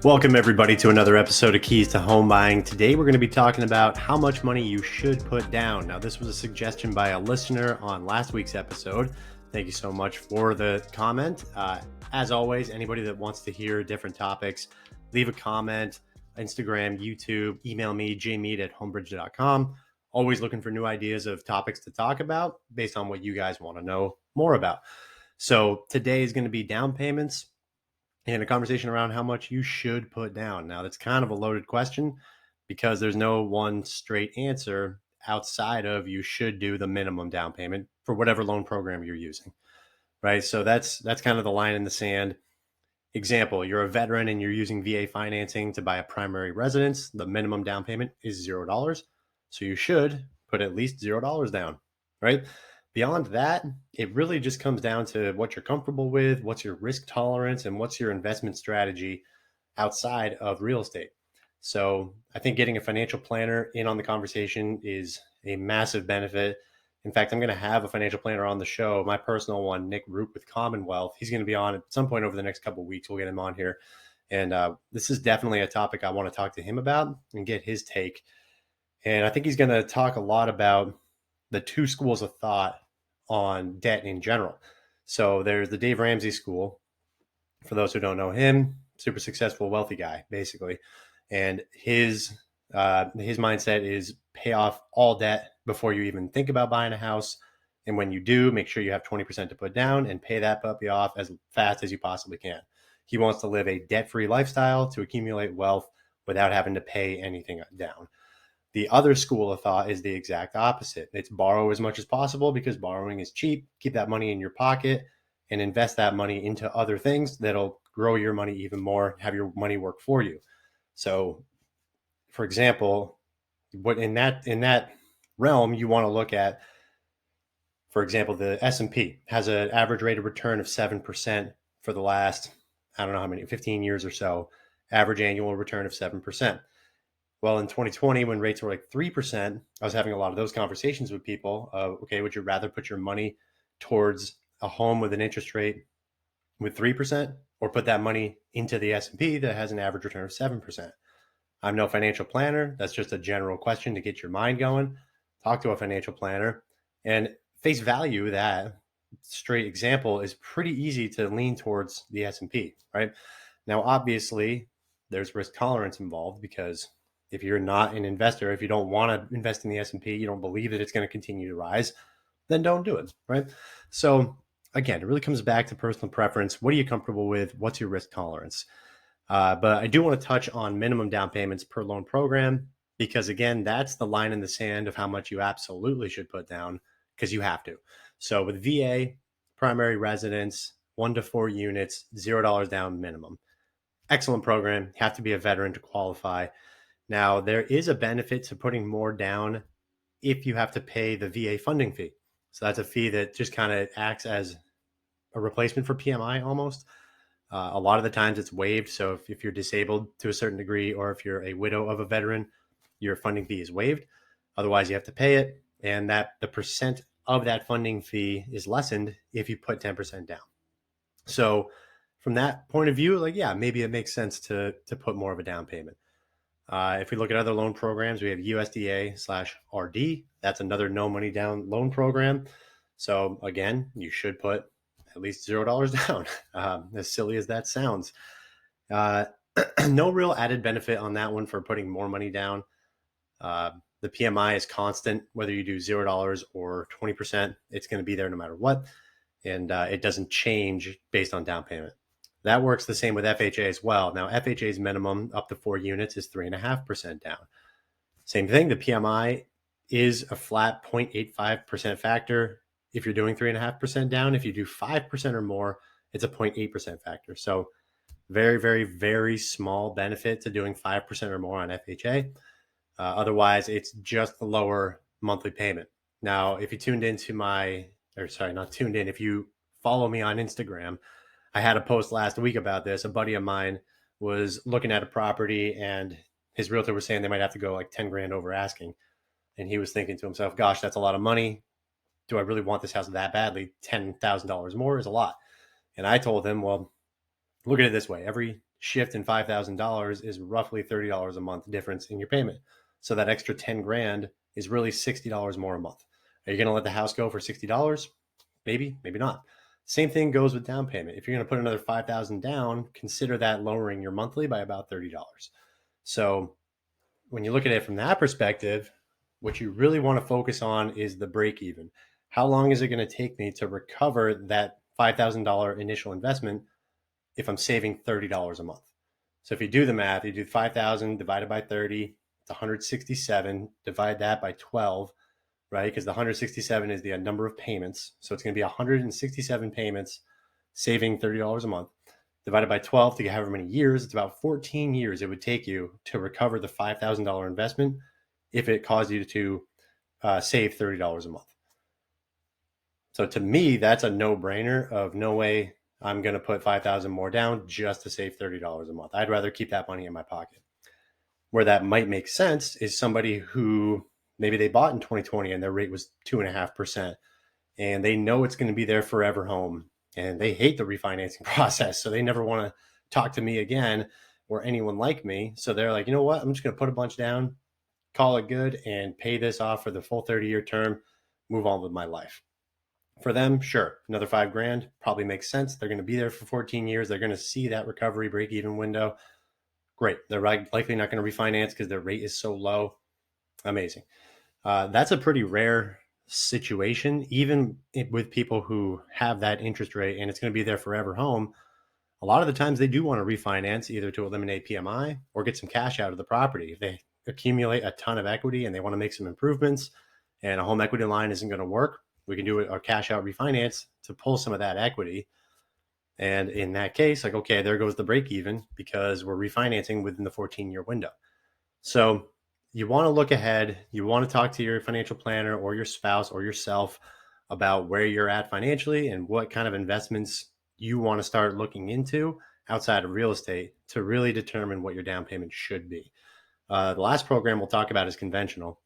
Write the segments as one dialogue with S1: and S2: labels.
S1: Welcome, everybody, to another episode of Keys to Home Buying. Today, we're going to be talking about how much money you should put down. Now, this was a suggestion by a listener on last week's episode. Thank you so much for the comment. As always, anybody that wants to hear different topics, leave a comment, Instagram, YouTube, email me, jmead@homebridge.com. Always looking for new ideas of topics to talk about based on what you guys want to know more about. So today is going to be down payments and a conversation around how much you should put down. Now, that's kind of a loaded question because there's no one straight answer outside of you should do the minimum down payment for whatever loan program you're using, right? So that's kind of the line in the sand. Example, you're a veteran and you're using VA financing to buy a primary residence. The minimum down payment is $0. So you should put at least $0 down, right? Beyond that, it really just comes down to what you're comfortable with, what's your risk tolerance, and what's your investment strategy outside of real estate. So I think getting a financial planner in on the conversation is a massive benefit. In fact, I'm going to have a financial planner on the show, my personal one, Nick Roop with Commonwealth. He's going to be on at some point over the next couple of weeks. We'll get him on here. And this is definitely a topic I want to talk to him about and get his take. And I think he's going to talk a lot about the two schools of thought on debt in general. So there's the Dave Ramsey school. For those who don't know him, super successful, wealthy guy, basically. And his mindset is pay off all debt before you even think about buying a house. And when you do, make sure you have 20% to put down and pay that puppy off as fast as you possibly can. He wants to live a debt-free lifestyle to accumulate wealth without having to pay anything down. The other school of thought is the exact opposite. It's borrow as much as possible because borrowing is cheap. Keep that money in your pocket and invest that money into other things that'll grow your money even more, have your money work for you. So, for example, what in that realm you want to look at, for example, the S&P has an average rate of return of 7% for the last, I don't know how many, 15 years or so, average annual return of 7%. Well, in 2020, when rates were like 3%, I was having a lot of those conversations with people. Okay, would you rather put your money towards a home with an interest rate with 3% or put that money into the S&P that has an average return of 7%? I'm no financial planner. That's just a general question to get your mind going. Talk to a financial planner and face value that straight example is pretty easy to lean towards the S&P, right? Now, obviously, there's risk tolerance involved because if you're not an investor, if you don't want to invest in the S&P, you don't believe that it's going to continue to rise, then don't do it, right? So again, it really comes back to personal preference. What are you comfortable with? What's your risk tolerance? But I do want to touch on minimum down payments per loan program because, again, that's the line in the sand of how much you absolutely should put down because you have to. So with VA, primary residence, 1 to 4 units, $0 down minimum. Excellent program. You have to be a veteran to qualify. Now, there is a benefit to putting more down if you have to pay the VA funding fee. So that's a fee that just kind of acts as a replacement for PMI almost. A lot of the times it's waived. So if you're disabled to a certain degree, or if you're a widow of a veteran, your funding fee is waived. Otherwise, you have to pay it. And that the percent of that funding fee is lessened if you put 10% down. So from that point of view, like, yeah, maybe it makes sense to put more of a down payment. If we look at other loan programs, we have USDA/RD. That's another no money down loan program. So again, you should put at least $0 down, as silly as that sounds. No real added benefit on that one for putting more money down. The PMI is constant, whether you do $0 or 20%, it's going to be there no matter what. And it doesn't change based on down payment. That works the same with FHA as well. Now, FHA's minimum up to 4 units is 3.5% down. Same thing, the PMI is a flat 0.85% factor if you're doing 3.5% down. If you do 5% or more, it's a 0.8% factor. So very, very, very small benefit to doing 5% or more on FHA. Otherwise, it's just the lower monthly payment. Now, if you tuned into if you follow me on Instagram, I had a post last week about this. A buddy of mine was looking at a property and his realtor was saying they might have to go like 10 grand over asking. And he was thinking to himself, gosh, that's a lot of money. Do I really want this house that badly? $10,000 more is a lot. And I told him, well, look at it this way. Every shift in $5,000 is roughly $30 a month difference in your payment. So that extra 10 grand is really $60 more a month. Are you going to let the house go for $60? Maybe, maybe not. Same thing goes with down payment. If you're going to put another 5,000 down, consider that lowering your monthly by about $30. So when you look at it from that perspective, what you really want to focus on is the break even. How long is it going to take me to recover that $5,000 initial investment if I'm saving $30 a month? So if you do the math, you do 5,000 divided by 30, it's 167. Divide that by 12, right? Because the 167 is the number of payments. So it's going to be 167 payments, saving $30 a month. Divided by 12 to get however many years, it's about 14 years it would take you to recover the $5,000 investment if it caused you to save $30 a month. So to me, that's a no-brainer of no way I'm going to put 5,000 more down just to save $30 a month. I'd rather keep that money in my pocket. Where that might make sense is somebody who maybe they bought in 2020 and their rate was 2.5%, and they know it's going to be their forever home, and they hate the refinancing process. So they never want to talk to me again or anyone like me. So they're like, you know what? I'm just going to put a bunch down, call it good, and pay this off for the full 30-year term, move on with my life. For them, sure, another 5 grand probably makes sense. They're going to be there for 14 years. They're going to see that recovery break even window. Great. They're likely not going to refinance because their rate is so low. Amazing. That's a pretty rare situation, even with people who have that interest rate and it's going to be their forever home. A lot of the times they do want to refinance either to eliminate PMI or get some cash out of the property. If they accumulate a ton of equity and they want to make some improvements and a home equity line isn't going to work, we can do a cash out refinance to pull some of that equity. And in that case, like, okay, there goes the break even because we're refinancing within the 14-year window. So you want to look ahead. You want to talk to your financial planner or your spouse or yourself about where you're at financially and what kind of investments you want to start looking into outside of real estate to really determine what your down payment should be. The last program we'll talk about is conventional.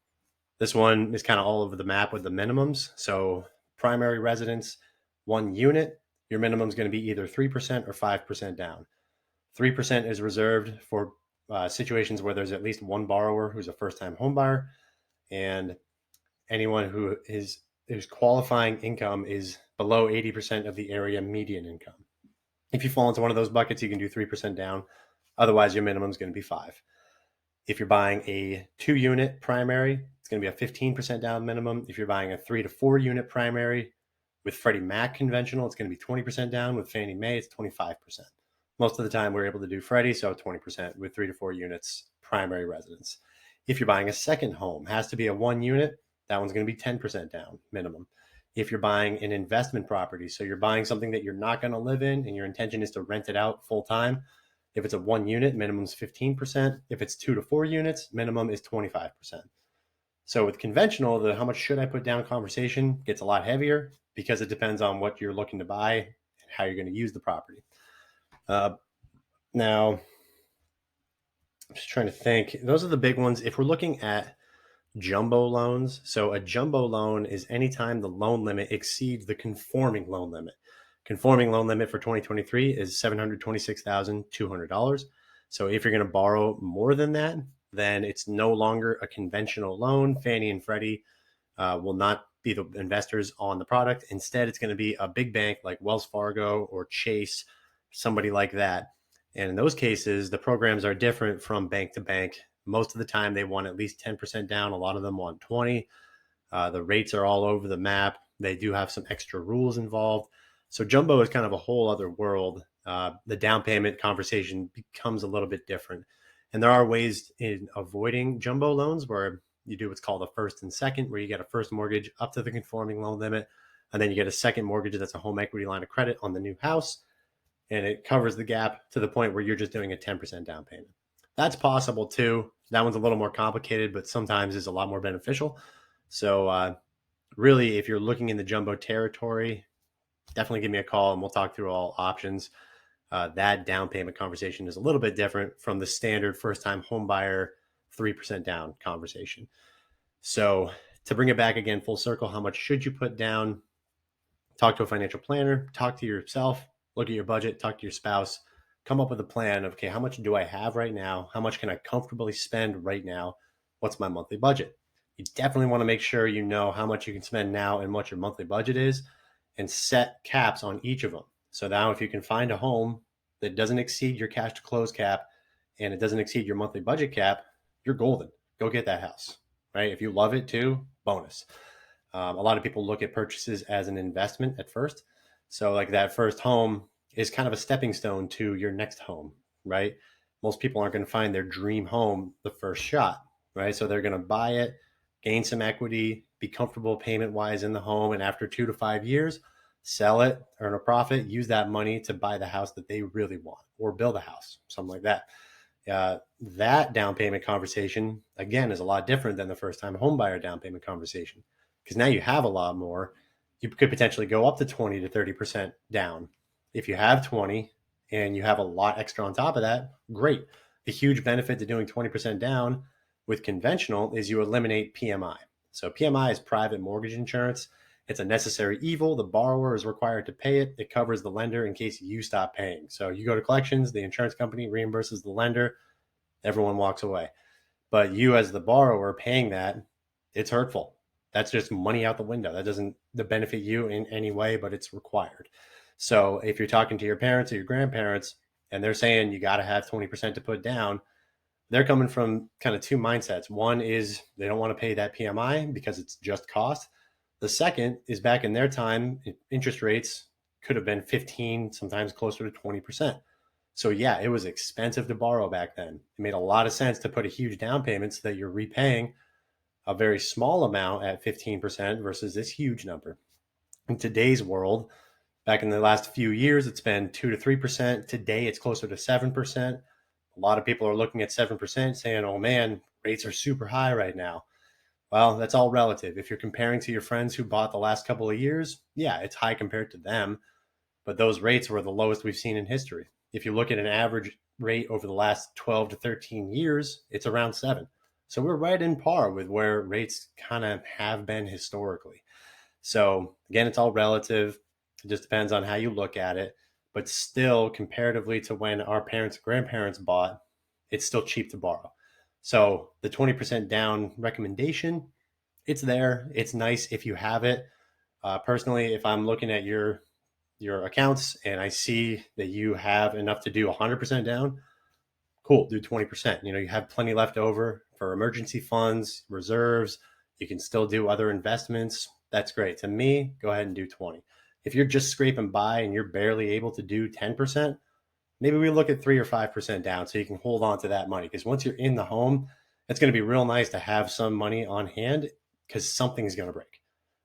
S1: This one is kind of all over the map with the minimums. So primary residence, 1 unit, your minimum is going to be either 3% or 5% down. 3% is reserved for situations where there's at least one borrower who's a first-time home buyer, and anyone whose qualifying income is below 80% of the area median income. If you fall into one of those buckets, you can do 3% down. Otherwise, your minimum is going to be 5. If you're buying a 2-unit primary, it's going to be a 15% down minimum. If you're buying a 3 to 4 unit primary with Freddie Mac conventional, it's going to be 20% down. With Fannie Mae, it's 25%. Most of the time we're able to do Freddie, so 20% with 3 to 4 units primary residence. If you're buying a second home, has to be a 1 unit, that one's going to be 10% down minimum. If you're buying an investment property, so you're buying something that you're not going to live in and your intention is to rent it out full time, if it's a 1 unit, minimum is 15%. If it's 2 to 4 units, minimum is 25%. So with conventional, the how much should I put down conversation gets a lot heavier because it depends on what you're looking to buy and how you're going to use the property. Now, I'm just trying to think. Those are the big ones. If we're looking at jumbo loans, so a jumbo loan is anytime the loan limit exceeds the conforming loan limit. Conforming loan limit for 2023 is $726,200. So if you're going to borrow more than that, then it's no longer a conventional loan. Fannie and Freddie will not be the investors on the product. Instead, it's going to be a big bank like Wells Fargo or Chase, somebody like that. And in those cases, the programs are different from bank to bank. Most of the time, they want at least 10% down. A lot of them want 20. The rates are all over the map. They do have some extra rules involved. So jumbo is kind of a whole other world. The down payment conversation becomes a little bit different. And there are ways in avoiding jumbo loans where you do what's called a first and second, where you get a first mortgage up to the conforming loan limit, and then you get a second mortgage that's a home equity line of credit on the new house, and it covers the gap to the point where you're just doing a 10% down payment. That's possible too. That one's a little more complicated, but sometimes is a lot more beneficial. So really, if you're looking in the jumbo territory, definitely give me a call and we'll talk through all options. That down payment conversation is a little bit different from the standard first-time home buyer 3% down conversation. So to bring it back again full circle, how much should you put down? Talk to a financial planner, talk to yourself, look at your budget, talk to your spouse, come up with a plan of, okay, how much do I have right now? How much can I comfortably spend right now? What's my monthly budget? You definitely want to make sure you know how much you can spend now and what your monthly budget is, and set caps on each of them. So now if you can find a home that doesn't exceed your cash to close cap and it doesn't exceed your monthly budget cap, you're golden. Go get that house, right? If you love it too, bonus. A lot of people look at purchases as an investment at first. So like that first home is kind of a stepping stone to your next home, right? Most people aren't going to find their dream home the first shot, right? So they're going to buy it, gain some equity, be comfortable payment wise in the home. And after 2 to 5 years, sell it, earn a profit, use that money to buy the house that they really want or build a house, something like that. That down payment conversation, again, is a lot different than the first time home buyer down payment conversation, because now you have a lot more. You could potentially go up to 20 to 30% down. If you have 20 and you have a lot extra on top of that, great. The huge benefit to doing 20% down with conventional is you eliminate PMI. So PMI is private mortgage insurance. It's a necessary evil. The borrower is required to pay it. It covers the lender in case you stop paying. So you go to collections, the insurance company reimburses the lender, everyone walks away. But you as the borrower paying that, it's hurtful. That's just money out the window. That doesn't benefit you in any way, but it's required. So if you're talking to your parents or your grandparents and they're saying you got to have 20% to put down, they're coming from kind of two mindsets. One is they don't want to pay that PMI because it's just cost. The second is back in their time, interest rates could have been 15, sometimes closer to 20%. So yeah, it was expensive to borrow back then. It made a lot of sense to put a huge down payment so that you're repaying a very small amount at 15% versus this huge number. In today's world, back in the last few years, it's been 2 to 3%. Today, it's closer to 7%. A lot of people are looking at 7% saying, oh man, rates are super high right now. Well, that's all relative. If you're comparing to your friends who bought the last couple of years, yeah, it's high compared to them, but those rates were the lowest we've seen in history. If you look at an average rate over the last 12 to 13 years, it's around 7. So we're right in par with where rates kind of have been historically. So again, it's all relative. It just depends on how you look at it. But still, comparatively to when our parents and grandparents bought, it's still cheap to borrow. So the 20% down recommendation, it's there. It's nice if you have it. Personally, if I'm looking at your accounts and I see that you have enough to do 100% down, cool, do 20%. You have plenty left over for emergency funds, reserves. You can still do other investments. That's great. To me, go ahead and do 20. If you're just scraping by and you're barely able to do 10%, maybe we look at 3 or 5% down so you can hold on to that money. Because once you're in the home, it's going to be real nice to have some money on hand, because something's going to break.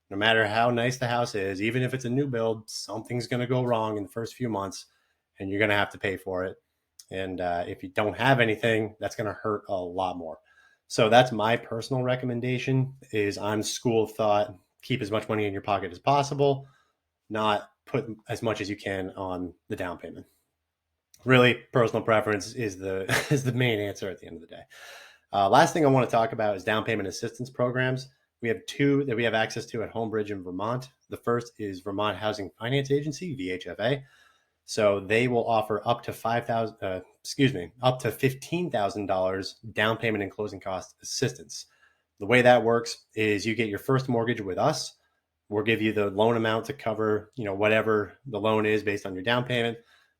S1: No matter how nice the house is, even if it's a new build, something's going to go wrong in the first few months and you're going to have to pay for it. And if you don't have anything, that's going to hurt a lot more. So that's my personal recommendation. Is I'm school of thought, keep as much money in your pocket as possible, not put as much as you can on the down payment. Really, personal preference is the is the main answer at the end of the day. Last thing I want to talk about is down payment assistance programs. We have two that we have access to at Homebridge in Vermont. The first is Vermont Housing Finance Agency, VHFA. So they will offer up to up to $15,000 down payment and closing cost assistance. The way that works is you get your first mortgage with us. We'll give you the loan amount to cover, whatever the loan is based on your down payment.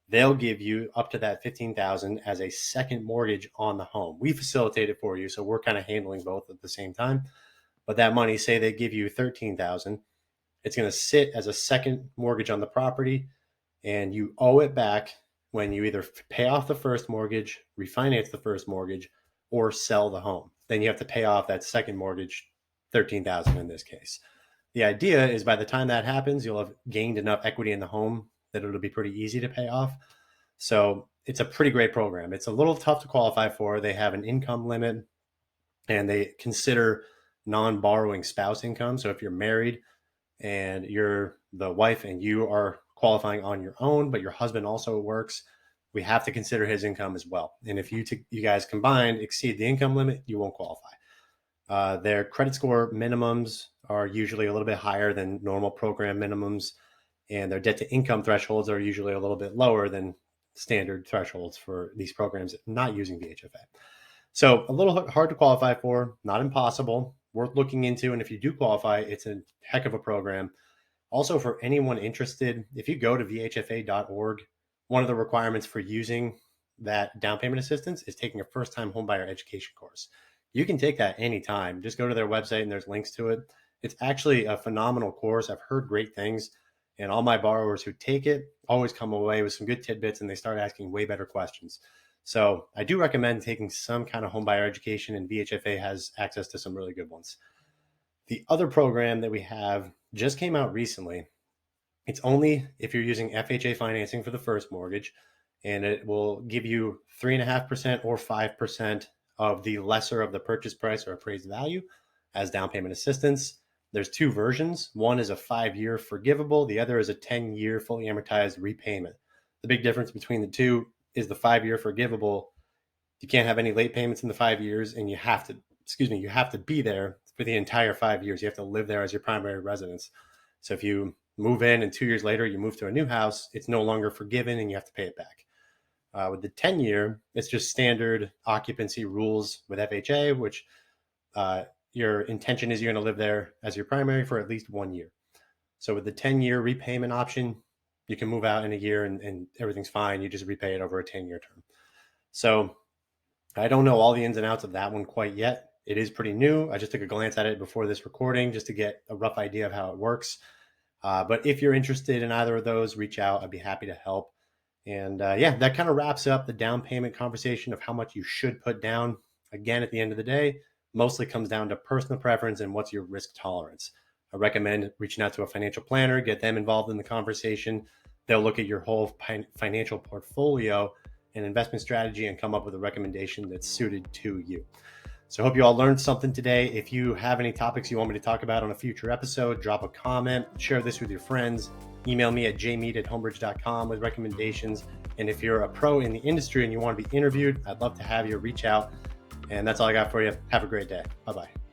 S1: They'll give you up to that $15,000 as a second mortgage on the home. We facilitate it for you, so we're kind of handling both at the same time. But that money, say they give you $13,000, it's going to sit as a second mortgage on the property, and you owe it back when you either pay off the first mortgage, refinance the first mortgage, or sell the home. Then you have to pay off that second mortgage, $13,000 in this case. The idea is by the time that happens, you'll have gained enough equity in the home that it'll be pretty easy to pay off. So it's a pretty great program. It's a little tough to qualify for. They have an income limit, and they consider non-borrowing spouse income. So if you're married and you're the wife and you are qualifying on your own, but your husband also works, we have to consider his income as well. And if you guys combined exceed the income limit, you won't qualify. Their credit score minimums are usually a little bit higher than normal program minimums, and their debt to income thresholds are usually a little bit lower than standard thresholds for these programs not using VHFA. So a little hard to qualify for, not impossible, worth looking into. And if you do qualify, it's a heck of a program. Also, for anyone interested, if you go to vhfa.org, one of the requirements for using that down payment assistance is taking a first-time homebuyer education course. You can take that anytime. Just go to their website and there's links to it. It's actually a phenomenal course. I've heard great things, and all my borrowers who take it always come away with some good tidbits, and they start asking way better questions. So I do recommend taking some kind of homebuyer education, and VHFA has access to some really good ones. The other program that we have just came out recently. It's only if you're using FHA financing for the first mortgage, and it will give you 3.5% or 5% of the lesser of the purchase price or appraised value as down payment assistance. There's two versions. One is a 5-year forgivable. The other is a 10-year fully amortized repayment. The big difference between the two is the 5-year forgivable. You can't have any late payments in the 5 years, and you have to be there for the entire 5 years. You have to live there as your primary residence. So if you move in and 2 years later you move to a new house, it's no longer forgiven and you have to pay it back. With the 10-year, it's just standard occupancy rules with FHA, which your intention is you're going to live there as your primary for at least 1 year. So with the 10-year repayment option, you can move out in a year and everything's fine. You just repay it over a 10-year term. So I don't know all the ins and outs of that one quite yet. It is pretty new. I just took a glance at it before this recording just to get a rough idea of how it works. But if you're interested in either of those, reach out. I'd be happy to help. And yeah, that kind of wraps up the down payment conversation of how much you should put down. Again, at the end of the day, mostly comes down to personal preference and what's your risk tolerance. I recommend reaching out to a financial planner, get them involved in the conversation. They'll look at your whole financial portfolio and investment strategy and come up with a recommendation that's suited to you. So I hope you all learned something today. If you have any topics you want me to talk about on a future episode, drop a comment, share this with your friends, email me at jmead@homebridge.com with recommendations. And if you're a pro in the industry and you want to be interviewed, I'd love to have you reach out. And that's all I got for you. Have a great day. Bye-bye.